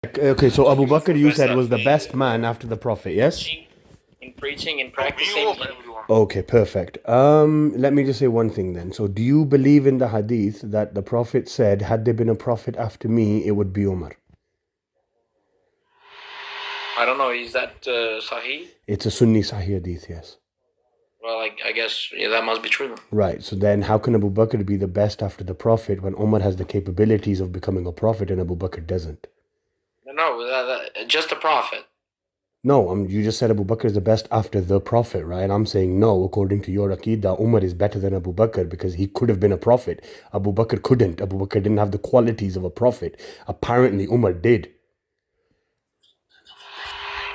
Okay, so Abu Bakr you said was the best man after the Prophet, yes? In preaching, in practicing. Okay, perfect. Let me just say one thing then. So do you believe in the hadith that the Prophet said, had there been a Prophet after me, it would be Umar? I don't know, is that Sahih? It's a Sunni Sahih hadith, yes. Well, I guess that must be true. Right, so then how can Abu Bakr be the best after the Prophet when Umar has the capabilities of becoming a Prophet and Abu Bakr doesn't? No, just a prophet. No, you just said Abu Bakr is the best after the Prophet, right? I'm saying no, according to your Aqidah, Umar is better than Abu Bakr because he could have been a Prophet. Abu Bakr couldn't. Abu Bakr didn't have the qualities of a Prophet. Apparently, Umar did.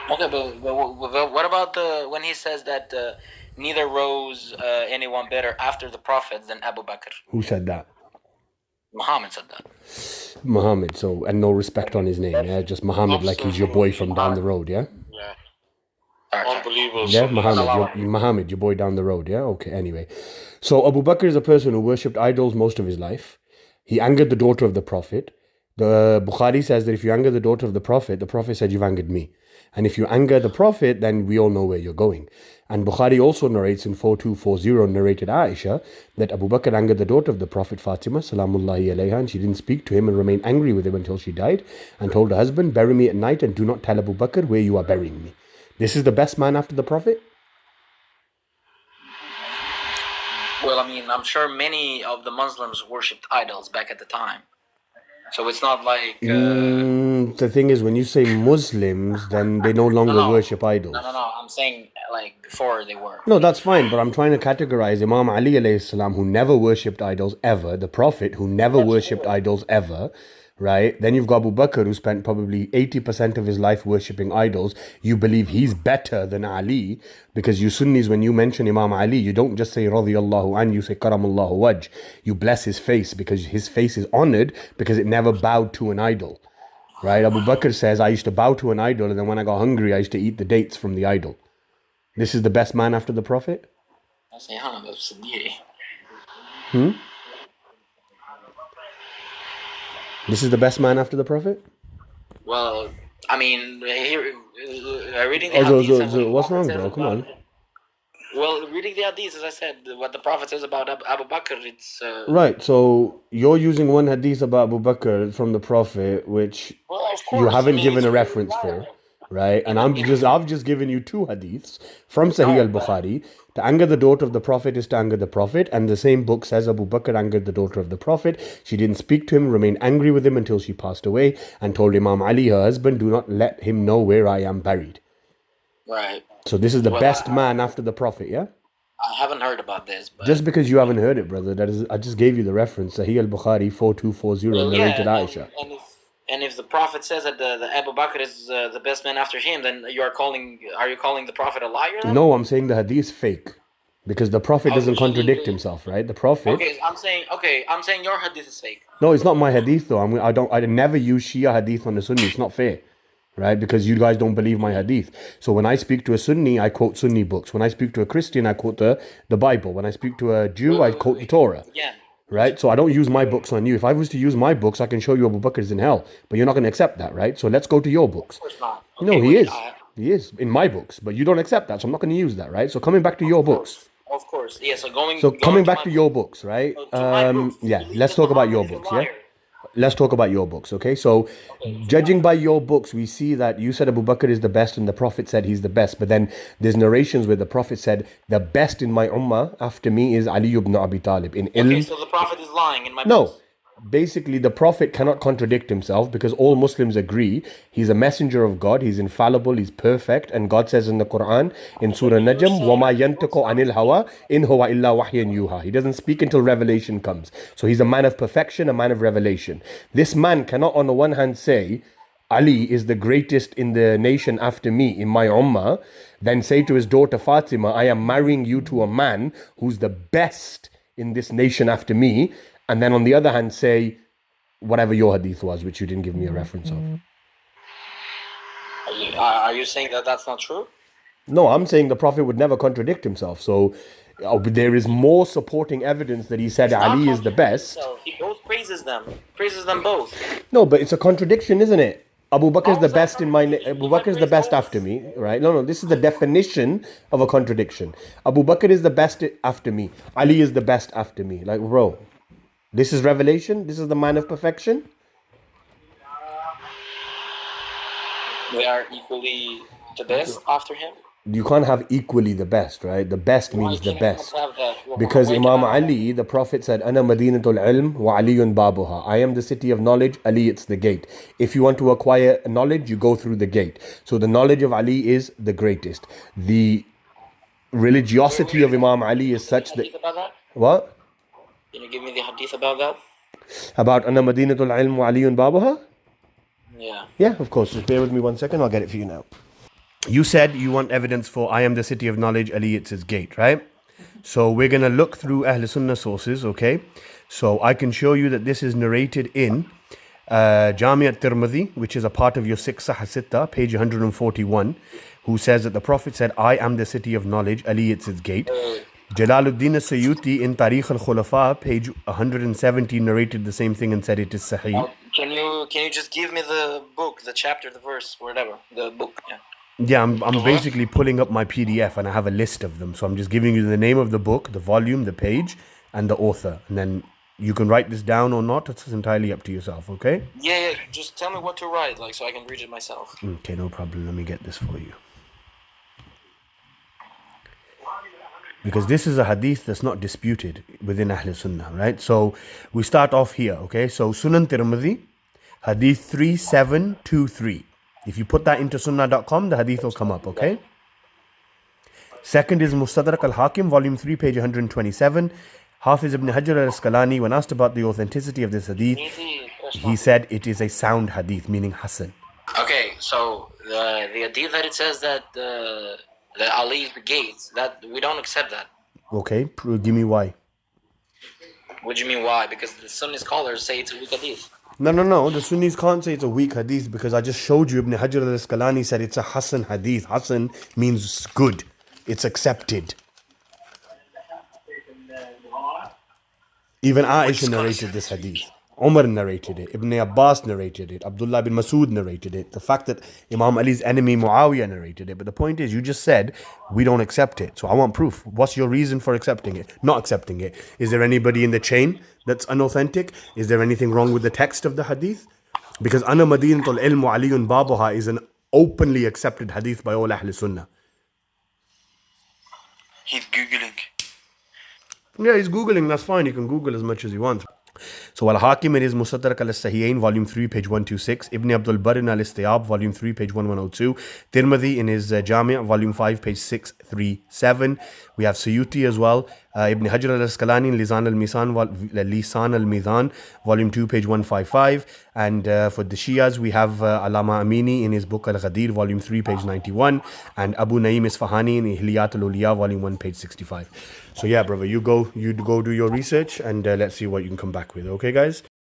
Okay, but what about when he says that neither rose anyone better after the Prophet than Abu Bakr? Who said that? Muhammad said that. Muhammad, so, and no respect on his name, yeah? Just Muhammad like he's your boy from down the road, yeah? Yeah. Unbelievable. Yeah, Muhammad, your boy down the road, yeah? Okay, anyway. So Abu Bakr is a person who worshipped idols most of his life. He angered the daughter of the Prophet. The Bukhari says that if you anger the daughter of the Prophet said, you've angered me. And if you anger the Prophet, then we all know where you're going. And Bukhari also narrates in 4240, narrated Aisha, that Abu Bakr angered the daughter of the Prophet Fatima, salamullahi alayha, and she didn't speak to him and remained angry with him until she died, and told her husband, bury me at night and do not tell Abu Bakr where you are burying me. This is the best man after the Prophet? Well, I mean, I'm sure many of the Muslims worshipped idols back at the time. So it's not like... The thing is, when you say Muslims, then they no longer worship idols. No. I'm saying, like, before they were. No, that's fine, but I'm trying to categorize Imam Ali alayhi salam, who never worshipped idols ever, the Prophet, who never worshipped idols ever, right? Then you've got Abu Bakr, who spent probably 80% of his life worshipping idols. You believe he's better than Ali, because you Sunnis, when you mention Imam Ali, you don't just say radiyallahu an, you say karamallahu wajh. You bless his face, because his face is honored, because it never bowed to an idol. Right? Abu Bakr says, I used to bow to an idol, and then when I got hungry, I used to eat the dates from the idol. This is the best man after the Prophet? This is the best man after the Prophet? Well, I mean, here, reading the hadith... What's wrong, bro? Come on. Well, reading the hadith, as I said, what the Prophet says about Abu Bakr, it's... Right, so you're using one hadith about Abu Bakr from the Prophet, which you haven't given a reference for, right? And I've just given you two hadiths from Sahih al-Bukhari. To anger the daughter of the Prophet is to anger the Prophet, and the same book says Abu Bakr angered the daughter of the Prophet. She didn't speak to him, remained angry with him until she passed away, and told Imam Ali, her husband, do not let him know where I am buried. Right. So this is the best man after the Prophet, yeah? I haven't heard about this. But... Just because you haven't heard it, brother, that is, I just gave you the reference. Sahih al-Bukhari 4240, narrated Aisha. And if the Prophet says that the Abu Bakr is the best man after him, then are you calling the Prophet a liar? Then? No, I'm saying the hadith is fake. Because the Prophet doesn't contradict himself, right? The Prophet... Okay, I'm saying your hadith is fake. No, it's not my hadith though. I never use Shia hadith on the Sunni. It's not fair. Right? Because you guys don't believe my hadith. So when I speak to a Sunni, I quote Sunni books. When I speak to a Christian, I quote the Bible. When I speak to a Jew, I quote the Torah. Yeah. Right? So I don't use my books on you. If I was to use my books, I can show you Abu Bakr is in hell. But you're not going to accept that, right? So let's go to your books. Of course not. Okay, no, he is. He is in my books. But you don't accept that. So I'm not going to use that, right? So coming back to your books. Of course. Yeah, coming back to your books, right? Yeah, let's talk about your books, yeah? Let's talk about your books, okay? So, judging by your books, we see that you said Abu Bakr is the best and the Prophet said he's the best. But then there's narrations where the Prophet said, the best in my ummah after me is Ali ibn Abi Talib. Okay, so the Prophet is lying in my books? No. Basically, the Prophet cannot contradict himself because all Muslims agree he's a messenger of God, he's infallible, he's perfect, and God says in the Quran, in Surah Najm, وَمَا يَنْتَقُ عَنِ الْهَوَىٰ إِنْ هُوَ إِلَّا وَحْيًا يُوحَىٰ. He doesn't speak until revelation comes. So he's a man of perfection, a man of revelation. This man cannot on the one hand say, Ali is the greatest in the nation after me, in my ummah, then say to his daughter Fatima, I am marrying you to a man who's the best in this nation after me, and then on the other hand say whatever your hadith was, which you didn't give me a reference of. Are you saying that that's not true? No, I'm saying the Prophet would never contradict himself. So there is more supporting evidence that he said Ali is the best. He both praises them both. No, but it's a contradiction, isn't it? Abu Bakr is How the is that best in my contradiction? Abu If I Bakr is the praise best both. after me, right? No, this is the definition of a contradiction. Abu Bakr is the best after me. Ali is the best after me. Like, bro, this is revelation. This is the man of perfection. They are equally the best after him. You can't have equally the best, right? The best Why means the can I not best. have that? Because Why can I Imam not have Ali, the Prophet said, Ana Madinatul Ilm wa Aliyun Babuha. I am the city of knowledge, Ali, it's the gate. If you want to acquire knowledge, you go through the gate. So the knowledge of Ali is the greatest. The religiosity of Imam Ali is such that. hadith about that? What? Can you give me the hadith about that? About Ana Madinatul Ilm wa Aliyun Babuha? Yeah. Yeah, of course. Just bear with me 1 second, I'll get it for you now. You said you want evidence for I am the city of knowledge, Ali, it's his gate, right? So we're going to look through Ahl Sunnah sources, okay? So I can show you that this is narrated in Jami at-Tirmidhi, which is a part of your Six Sahih Sitta, page 141, who says that the Prophet said, I am the city of knowledge, Ali, it's his gate. Jalaluddin as-Suyuti in Tarikh al-Khulafa, page 170, narrated the same thing and said it is Sahih. Can you just give me the book, the chapter, the verse, whatever, the book? Yeah. Yeah, I'm basically pulling up my PDF and I have a list of them. So I'm just giving you the name of the book, the volume, the page, and the author. And then you can write this down or not. It's entirely up to yourself, okay? Yeah. Just tell me what to write, like, so I can read it myself. Okay, no problem. Let me get this for you. Because this is a hadith that's not disputed within Ahl Sunnah, right? So we start off here, okay? So Sunan Tirmidhi, hadith 3723. If you put that into sunnah.com, the hadith will come up, okay? Second is Mustadrak al-Hakim, volume 3, page 127. Hafiz ibn Hajar al-Asqalani, when asked about the authenticity of this hadith, he said it is a sound hadith, meaning Hasan. Okay, so the hadith that it says that Ali is the gates, that we don't accept that. Okay, give me why. What do you mean why? Because the Sunni scholars say it's a weak hadith. No. The Sunnis can't say it's a weak hadith because I just showed you Ibn Hajar al-Asqalani said it's a Hasan hadith. Hasan means good. It's accepted. Even Aisha narrated this hadith. Umar narrated it. Ibn Abbas narrated it. Abdullah bin Masud narrated it. The fact that Imam Ali's enemy Muawiyah narrated it. But the point is, you just said, we don't accept it. So I want proof. What's your reason for accepting it? Not accepting it. Is there anybody in the chain that's unauthentic? Is there anything wrong with the text of the hadith? Because Ana Madinatul Ilm wa Aliyun Babuha is an openly accepted hadith by all Ahl Sunnah. He's Googling. Yeah, he's Googling. That's fine. You can Google as much as you want. So Al-Hakim in his Mustadrak al-Sahihain, volume 3, page 126. Ibn Abdul Barr in al-Istiyab, volume 3, page 1102. Tirmidhi in his Jami', volume 5, page 637. We have Suyuti as well. Ibn Hajar al-Asqalani in Lisan al-Mizan, volume 2, page 155. And for the Shias, we have Alama Amini in his book Al-Ghadir, volume 3, page 91. And Abu Naim Isfahani in Ihliyat al-Uliya, volume 1, page 65. So yeah, brother, you go do your research and let's see what you can come back with. Okay, guys?